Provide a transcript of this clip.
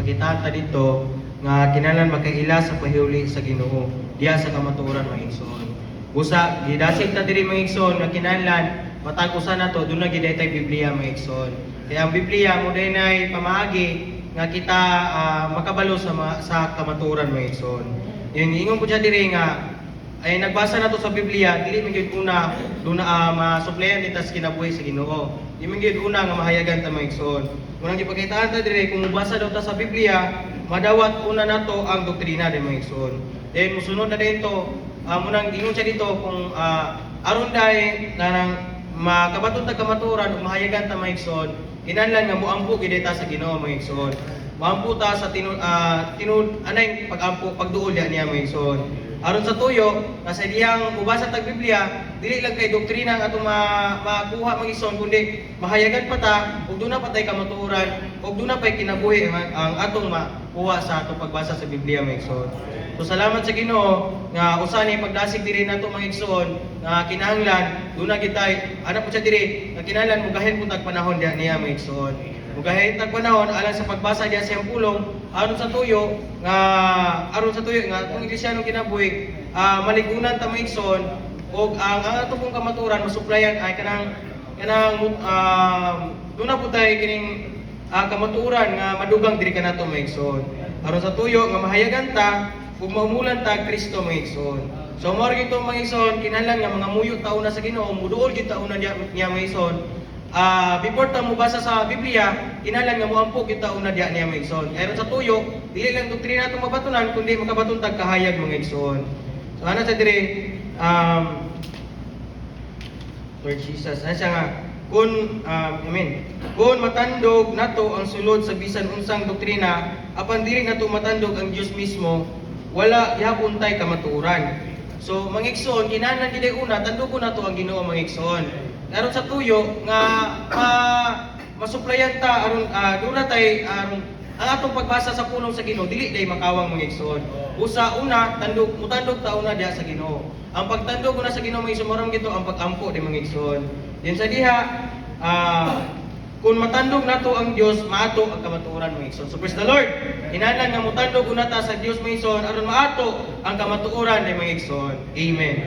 makita ta dito nga kinahanglan makaila sa pahiuli sa Ginoo diha sa kamatuoran mga igsoon. Busa gidasig ta diri mga igsoon nga kinahanglan matag usa nato dunay gid tay Biblia mga igsoon. Kaya ang Biblia mo day nay pamaagi nga kita makabalo sa kamatuoran mga igsoon. Yung ingon ko dyan diri nga ay nagbasa na to sa Biblia, dili man gyud una masuplayan nita sa kinabuhi sa Ginoo. Di man gyud una nga mahayagan ta mga igsoon. Munang gipakitaan ta diri kung mubasa daw ta sa Biblia, madawat una nato ang doktrina din mga igsoon. Then musunod na dito, munang ingon siya dito kung aron dai nanang makabaton ta kamaturan ug mahayagan ta mga igsoon, kinahanglan nga moampo gid ta sa Ginoo mga igsoon. Moampo ta sa tinud anay pag-ampo pagduol niya mga igsoon. Aron sa tuyo, nasa diyang mubasa tag Biblia, dili lang kay doktrina ang atong makuha mga igsoon, kundi mahayagan pa ta ug duna pa tay kamatuoran ug duna pay kinabuhi ang atong makuha sa atong pagbasa sa Biblia mga igsoon. So salamat sa Ginoo nga usa ni pagdasig diri nato mga igsoon nga kinahanglan duna gitay ana po siya diri nga kinahanglan mugahin pud tag panahon niya mga igsoon. Mugahin tag panahon alang sa pagbasa diya siyang pulong aron sa tuyo nga kung iglesia kinabuhi maligunan ta mga igsoon ug ang atong pong kamaturan masuplayan ay kanang duna pud tay kining kamaturan nga madugang diri kanato mga igsoon. Aron sa tuyo nga mahayagan ta ug maumulan ta Kristo mga igsoon. So mao gyud itong mga igsoon kinahanglan nga mga muyo ta una sa Ginoo, muduol gyud ta una niya mga igsoon. Before ta mubasa sa Biblia, kinahanglan nga moampo gyud ta una niya mga igsoon. Aron sa tuyo, dili lang doktrina atong mabatunan kundi makabaton tag kahayag mga igsoon. So ana sa dire Lord Jesus, ana siya nga kun Kun matandog nato ang sulod sa bisan unsang doktrina, apan dili nato matandog ang Dios mismo, wala gihapon tay kamatuoran. So mga igsoon, kinahanglan gid una tandugon nato ang Ginoo mga igsoon. Aron sa tuyo nga masuplayan ta aron dura tay ang atong pagbasa sa pulong sa Ginoo dili day makawang mga igsoon. Usa una mutandog ta una diha sa Ginoo. Ang pagtandog una sa Ginoo mga igsoon moram gito ang pag-ampo di mga igsoon. Din sa diha kung matandog nato ang Dios, maato ang kamatuoran mga igsoon. So praise the Lord. Kinahanglan nga mutandog una ta sa Dios mga igsoon aron maato ang kamatuoran ni mga igsoon. Amen.